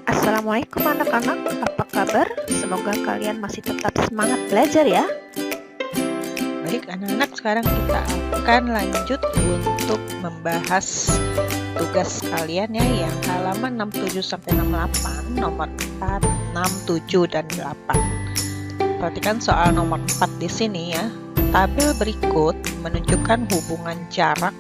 Assalamualaikum anak-anak, apa kabar? Semoga kalian masih tetap semangat belajar ya. Baik anak-anak, sekarang kita akan lanjut untuk membahas tugas kalian ya, yang halaman 67-68, nomor 4, 6, 7, dan 8. Perhatikan soal nomor 4 di sini ya. Tabel berikut menunjukkan hubungan jarak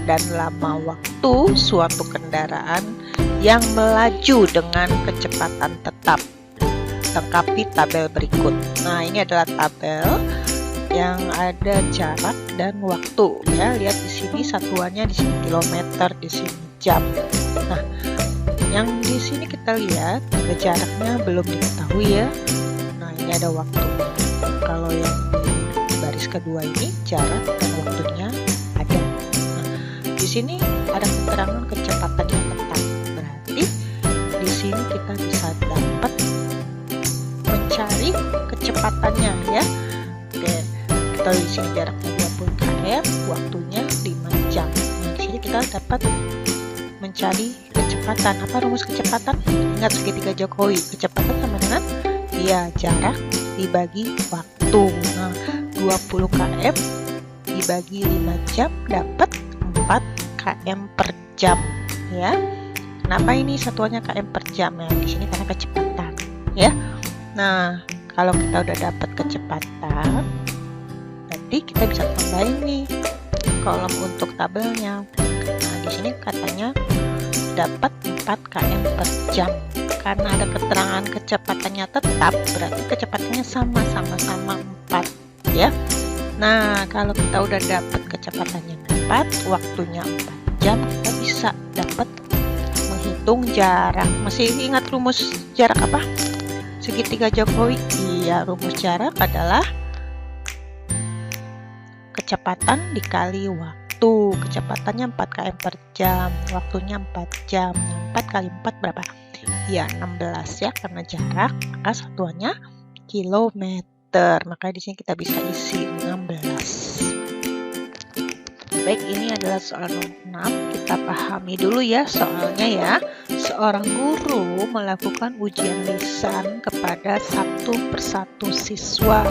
dan lama waktu suatu kendaraan yang melaju dengan kecepatan tetap. Lengkapi tabel berikut. Nah, ini adalah tabel yang ada jarak dan waktu ya. Lihat di sini satuannya, di sini kilometer, di sini jam. Nah, yang di sini kita lihat ada jaraknya belum diketahui ya. Nah, ini ada waktu. Kalau yang di baris kedua ini jarak dan waktunya ada. Nah, di sini ada keterangan kecepatan yang tetap. Berarti di sini kita bisa dapat mencari kecepatannya ya. Oke, kita di sini jaraknya 20 km, waktunya 5 jam. Nah, di sini kita dapat mencari kecepatan. Apa rumus kecepatan? Ingat segitiga Jokowi. Kecepatan sama dengan jarak dibagi waktu. Nah, 20 km dibagi 5 jam dapat 4 km per jam ya. Kenapa ini satuannya km per jam ya? Di sini karena kecepatan ya. Nah, kalau kita udah dapat kecepatan, nanti kita bisa tambahin nih kolom untuk tabelnya. Nah, di sini katanya dapat 4 km per jam. Karena ada keterangan kecepatannya tetap, berarti kecepatannya sama-sama 4 ya. Nah, kalau kita udah dapat kecepatannya 4, waktunya 4 jam, kita bisa dapat menghitung jarak. Masih ingat rumus jarak apa? Segitiga Jokowi. Iya, rumus jarak adalah kecepatan dikali waktu. Kecepatannya 4 km per jam, waktunya 4 jam. 4 kali 4 berapa? Ya, 16 ya, karena jarak, maka satuannya kilometer. Maka di sini kita bisa isi 16. Baik, ini adalah soal nomor 6. Kita pahami dulu ya soalnya ya. Seorang guru melakukan ujian lisan kepada satu persatu siswa.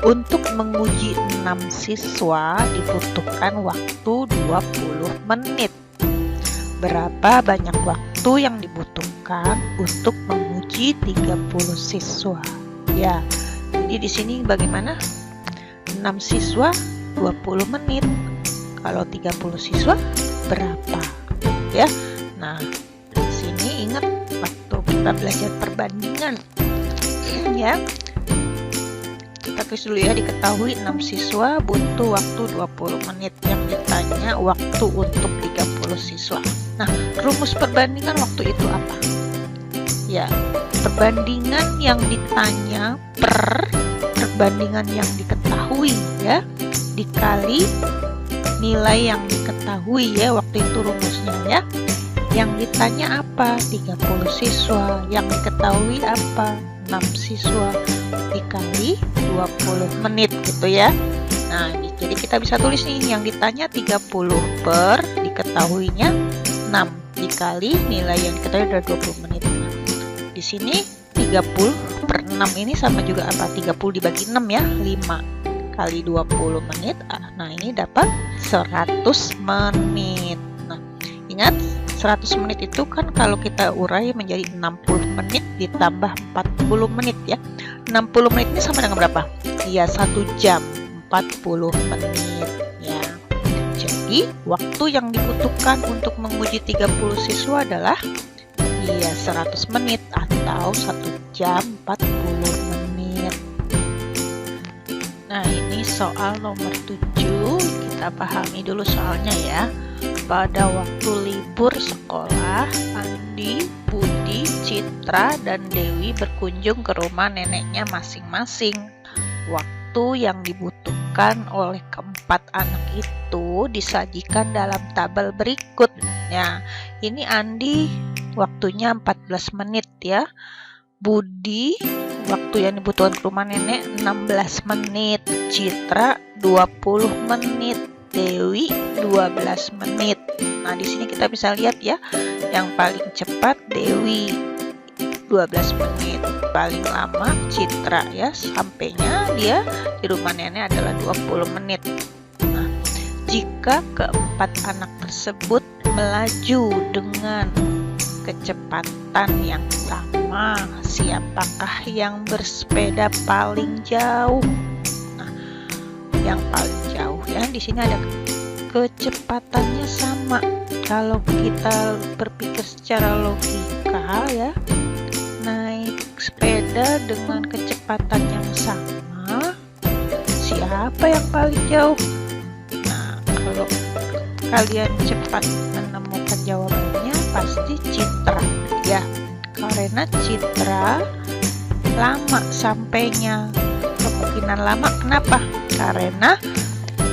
Untuk menguji 6 siswa dibutuhkan waktu 20 menit. Berapa banyak waktu yang dibutuhkan untuk menguji 30 siswa? Ya, jadi di sini bagaimana? 6 siswa 20 menit. Kalau 30 siswa berapa? Ya. Nah, di sini ingat waktu kita belajar perbandingan. Ya. Kita tulis dulu ya, diketahui 6 siswa butuh waktu 20 menit. Yang ditanya waktu untuk 30 siswa. Nah, rumus perbandingan waktu itu apa? Ya, perbandingan yang ditanya per perbandingan yang diketahui ya, dikali nilai yang diketahui ya, waktu itu rumusnya ya. Yang ditanya apa? 30 siswa. Yang diketahui apa? 6 siswa dikali 20 menit gitu ya. Nah, jadi kita bisa tulis nih, yang ditanya 30 per diketahuinya 6 dikali nilai yang diketahui udah 20 menit. Nah, di sini 30 per 6 ini sama juga apa? 30 dibagi 6 ya, 5 kali 20 menit. Nah, ini dapat 100 menit. Nah, ingat 100 menit itu kan kalau kita urai menjadi 60 menit ditambah 40 menit ya. 60 menit ini sama dengan berapa? Iya, 1 jam 40 menit ya. Jadi, waktu yang dibutuhkan untuk menguji 30 siswa adalah 100 menit atau 1 jam 40 menit. Nah, ini soal nomor 7. Kita pahami dulu soalnya ya. Pada waktu libur sekolah, Andi, Budi, Citra, dan Dewi berkunjung ke rumah neneknya masing-masing. Waktu yang dibutuhkan oleh keempat anak itu disajikan dalam tabel berikut. Nah, ini Andi waktunya 14 menit ya. Budi waktu yang dibutuhkan ke rumah nenek 16 menit, Citra 20 menit, Dewi 12 menit. Nah, di sini kita bisa lihat ya, yang paling cepat Dewi 12 menit. Paling lama Citra ya, sampainya dia di rumah nenek adalah 20 menit. Nah, jika keempat anak tersebut melaju dengan kecepatan yang sama, siapakah yang bersepeda paling jauh? Nah, yang paling jauh ya, di sini ada kecepatannya sama. Kalau kita berpikir secara logika ya, naik sepeda dengan kecepatan yang sama, siapa yang paling jauh? Nah, kalau kalian cepat menemukan jawabannya, pasti Citra ya, karena Citra lama sampainya. Kemungkinan lama kenapa? Karena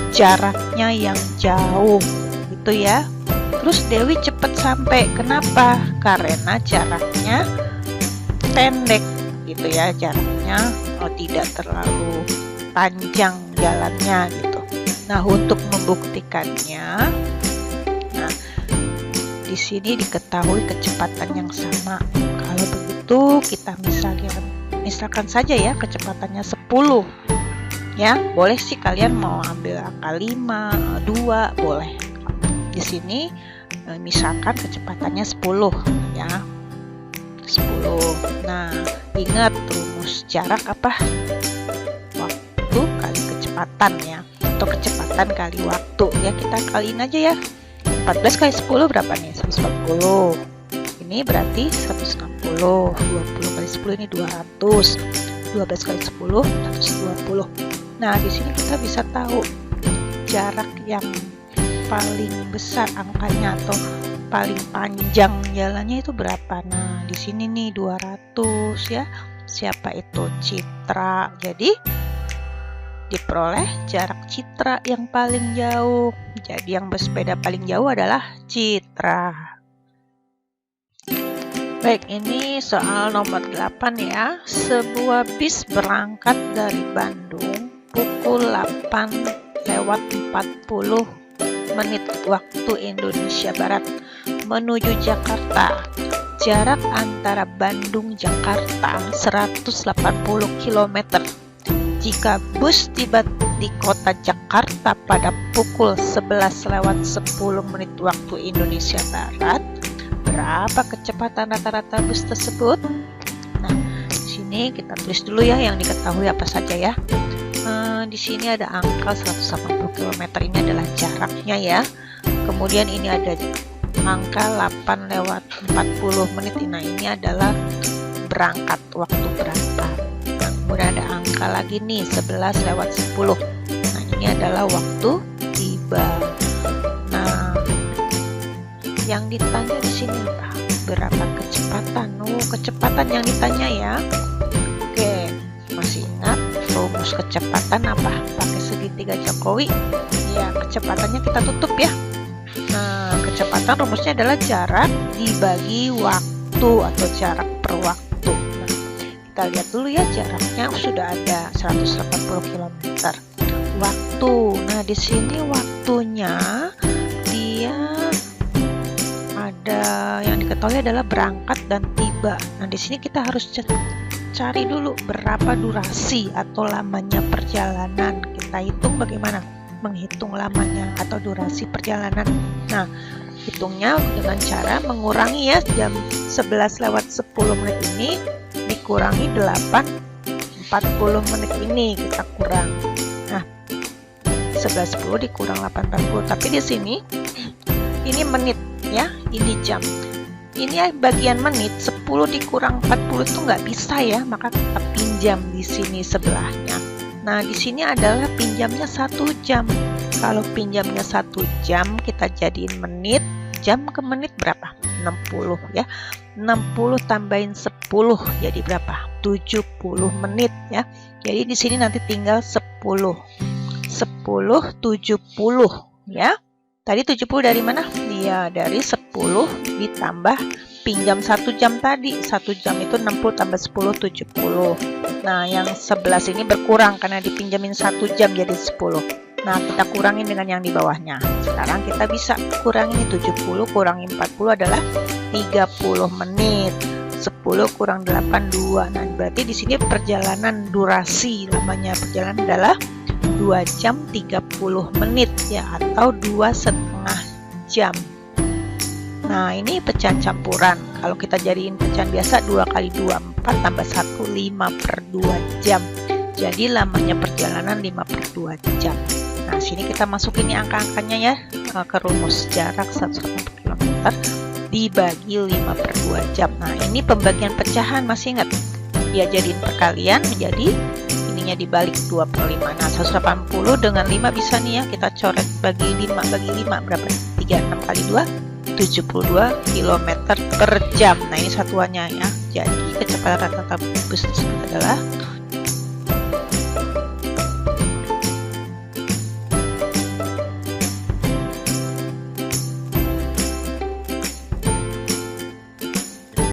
jaraknya yang jauh gitu ya. Terus Dewi cepat sampai, kenapa? Karena jaraknya pendek gitu ya, jaraknya tidak terlalu panjang jalannya gitu. Nah, untuk membuktikannya, nah di sini diketahui kecepatan yang sama. Kalau begitu kita misalkan saja ya kecepatannya 10 ya. Boleh sih kalian mau ambil angka 5, 2 boleh. Di sini misalkan kecepatannya 10 ya. 10. Nah, ingat rumus jarak apa? Waktu kali kecepatan ya, atau kecepatan kali waktu ya. Kita kaliin aja ya. 14 kali 10 berapa nih? 140. Ini berarti 160. 20 kali 10 ini 200. 12 kali 10 120. Nah, di sini kita bisa tahu jarak yang paling besar angkanya atau paling panjang jalannya itu berapa. Nah, di sini nih 200 ya. Siapa itu? Citra. Jadi diperoleh jarak Citra yang paling jauh. Jadi yang bersepeda paling jauh adalah Citra. Baik, ini soal nomor 8 ya. Sebuah bis berangkat dari Bandung pukul 8:40 menit waktu Indonesia Barat menuju Jakarta. Jarak antara Bandung-Jakarta 180 km. Jika bus tiba di kota Jakarta pada pukul 11:10 menit waktu Indonesia Barat, berapa kecepatan rata-rata bus tersebut? Nah, di sini kita tulis dulu ya yang diketahui apa saja ya. Di sini ada angka 180 km, ini adalah jaraknya ya. Kemudian ini ada angka 8:40 menit. Nah, ini adalah berangkat, waktu berangkat. Nah, kemudian ada angka lagi nih 11:10. Nah, ini adalah waktu tiba. Nah, yang ditanya di sini apa? Berapa kecepatan? Kecepatan yang ditanya ya. Oke, masih ingat rumus kecepatan apa? Pakai segitiga Jokowi. Ya, kecepatannya kita tutup ya. Nah, kecepatan rumusnya adalah jarak dibagi waktu atau jarak per waktu. Nah, kita lihat dulu ya, jaraknya sudah ada 180 km. Waktu. Nah, di sini waktunya dia ada yang diketahui adalah berangkat dan tiba. Nah, di sini kita harus cari dulu berapa durasi atau lamanya perjalanan. Kita hitung bagaimana menghitung lamanya atau durasi perjalanan. Nah, hitungnya dengan cara mengurangi ya, jam 11:10 menit ini dikurangi 8:40 menit ini, kita kurang. Nah, 11:10 dikurang 8:40, tapi di sini ini menit ya, ini jam. Ini bagian menit, 10 dikurang 40 itu nggak bisa ya, maka kita pinjam di sini sebelahnya. Nah, di sini adalah pinjamnya 1 jam. Kalau pinjamnya 1 jam, kita jadiin menit, jam ke menit berapa? 60 ya. 60 tambahin 10 jadi berapa? 70 menit ya. Jadi di sini nanti tinggal 10. 10 70 ya. Tadi 70 dari mana? Iya, dari 10 ditambah pinjam 1 jam tadi. 1 jam itu 60 tambah 10, 70. Nah, yang 11 ini berkurang karena dipinjamin 1 jam jadi 10. Nah, kita kurangin dengan yang di bawahnya. Sekarang kita bisa kurangin 70, kurangi 40 adalah 30 menit. 10 kurang 8, 2. Nah, berarti di sini perjalanan durasi lamanya perjalanan adalah 2 jam 30 menit ya, atau 2,5 jam. Nah, ini pecahan campuran. Kalau kita jadiin pecahan biasa, 2 kali 2, 4 tambah 1, 5/2 jam. Jadi lamanya perjalanan 5/2 jam. Nah, sini kita masukin nih angka-angkanya ya, ke rumus jarak 180 km dibagi 5/2 jam. Nah, ini pembagian pecahan, masih ingat? Ya, jadiin perkalian menjadi ininya dibalik 2/5. Nah, 180 dengan 5 bisa nih ya, kita coret bagi 5 berapa? 36 kali 2, 72 km per jam. Nah, ini satuannya ya. Jadi kecepatan rata-rata bus tersebut adalah